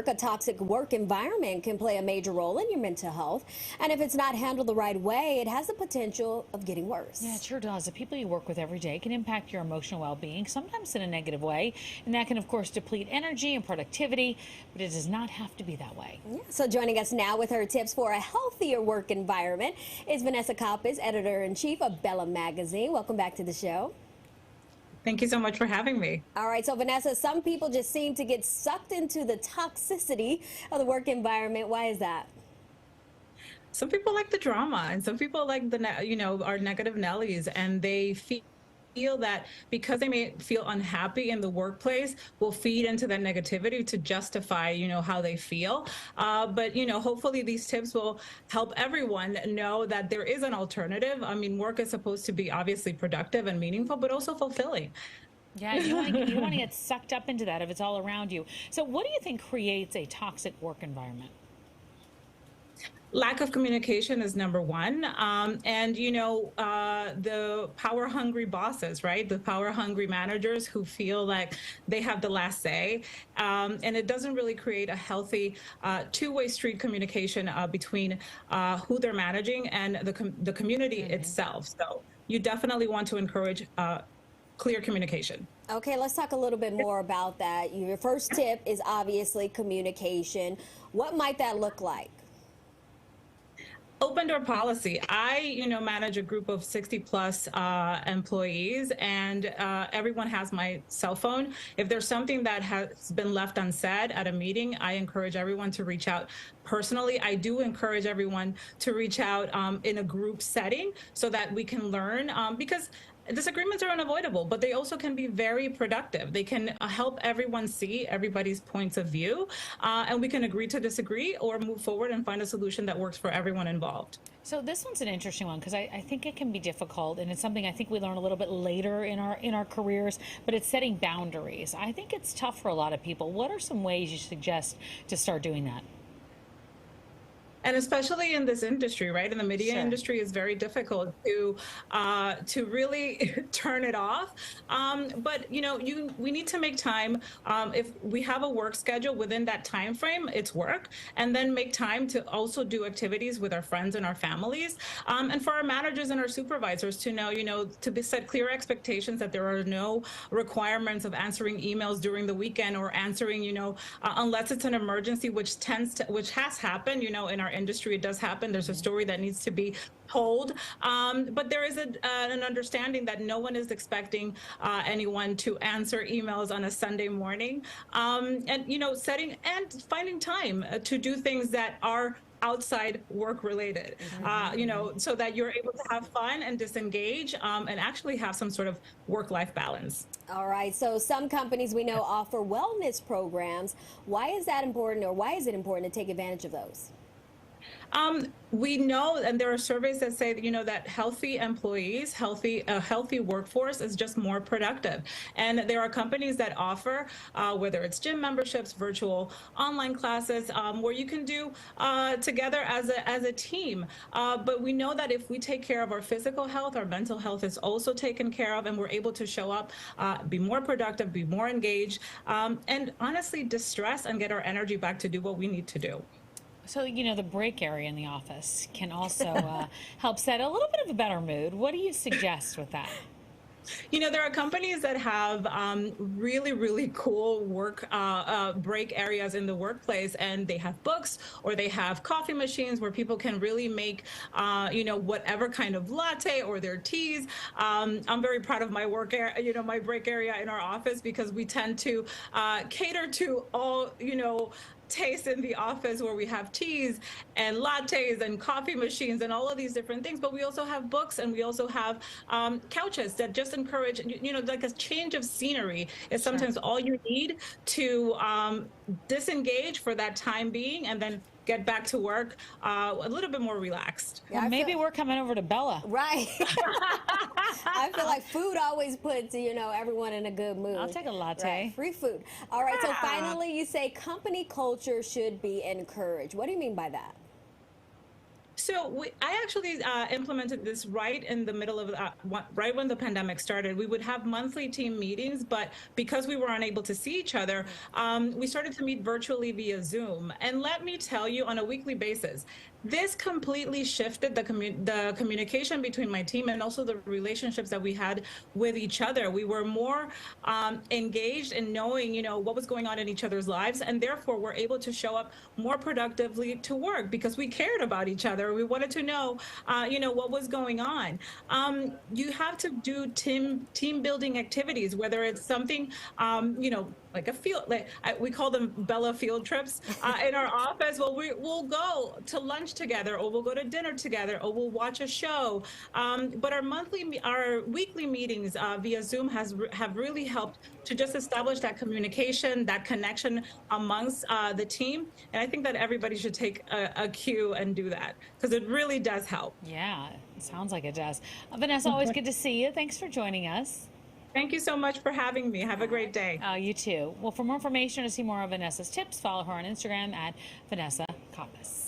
work, a toxic work environment can play a major role in your mental health. And if it's not handled the right way, it has the potential of getting worse. Yeah, it sure does. The people you work with every day can impact your emotional well-being, sometimes in a negative way. And that can, of course, deplete energy and productivity, but it does not have to be that way. Yeah, so joining us now with her tips for a healthier work environment is Vanessa Coppes, editor-in-chief of Bella Magazine. Welcome back to the show. Thank you so much for having me. All right, so Vanessa, some people just seem to get sucked into the toxicity of the work environment. Why is that? Some people like the drama, and some people like our negative Nellies, and they feel that because they may feel unhappy in the workplace will feed into that negativity to justify how they feel, but hopefully these tips will help everyone know that there is an alternative. I mean, work is supposed to be obviously productive and meaningful, but also fulfilling. Yeah, you want to get sucked up into that if it's all around you. So what do you think creates a toxic work environment? Lack of communication is number one. And, the power hungry bosses, right? The power hungry managers who feel like they have the last say. And it doesn't really create a healthy two-way street communication between who they're managing and the community itself. So you definitely want to encourage clear communication. Okay, let's talk a little bit more about that. Your first tip is obviously communication. What might that look like? Open door policy. I, manage a group of 60 plus employees, and everyone has my cell phone. If there's something that has been left unsaid at a meeting, I encourage everyone to reach out personally. I do encourage everyone to reach out in a group setting so that we can learn, because disagreements are unavoidable, but they also can be very productive. They can help everyone see everybody's points of view, and we can agree to disagree or move forward and find a solution that works for everyone involved. So this one's an interesting one because I think it can be difficult, and it's something I think we learn a little bit later in our careers, but it's setting boundaries. I think it's tough for a lot of people. What are some ways you suggest to start doing that? And especially in this industry, right? In the media Sure. industry, it's very difficult to really turn it off. But we need to make time. If we have a work schedule within that time frame, it's work, and then make time to also do activities with our friends and our families, and for our managers and our supervisors to know, to set clear expectations that there are no requirements of answering emails during the weekend or answering, unless it's an emergency, which has happened, in our industry. It does happen. There's a story that needs to be told, but there is an understanding that no one is expecting anyone to answer emails on a Sunday morning, and setting and finding time to do things that are outside work related, so that you're able to have fun and disengage, and actually have some sort of work-life balance. All right, so some companies we know offer wellness programs. Why is that important, or why is it important to take advantage of those? We know, and there are surveys that say that, that healthy employees, a healthy workforce is just more productive. And there are companies that offer, whether it's gym memberships, virtual online classes, where you can do together as a team. But we know that if we take care of our physical health, our mental health is also taken care of, and we're able to show up, be more productive, be more engaged, and honestly distress and get our energy back to do what we need to do. So, the break area in the office can also help set a little bit of a better mood. What do you suggest with that? There are companies that have really, really cool work break areas in the workplace, and they have books or they have coffee machines where people can really make, whatever kind of latte or their teas. I'm very proud of my work area, my break area in our office, because we tend to cater to all, taste in the office, where we have teas and lattes and coffee machines and all of these different things. But we also have books, and we also have couches that just encourage, like a change of scenery is sometimes all you need to disengage for that time being, and then get back to work a little bit more relaxed. Yeah, well, maybe we're coming over to Bella. Right. I feel like food always puts, everyone in a good mood. I'll take a latte. Right. Free food. All right, so finally you say company culture should be encouraged. What do you mean by that? I actually implemented this right in the middle of right when the pandemic started. We would have monthly team meetings, but because we were unable to see each other, we started to meet virtually via Zoom. And let me tell you, on a weekly basis, this completely shifted the communication between my team and also the relationships that we had with each other. We were more engaged in knowing, what was going on in each other's lives, and therefore we're able to show up more productively to work because we cared about each other. We wanted to know, what was going on. You have to do team building activities, whether it's something, like a field, we call them Bella field trips in our office. Well, we'll go to lunch together, or we'll go to dinner together, or we'll watch a show. But our weekly meetings via Zoom have really helped to just establish that communication, that connection amongst the team. And I think that everybody should take a cue and do that, because it really does help. Yeah, it sounds like it does. Vanessa, always good to see you. Thanks for joining us. Thank you so much for having me. Have a great day. You too. Well, for more information or to see more of Vanessa's tips, follow her on Instagram at Vanessa Kappas.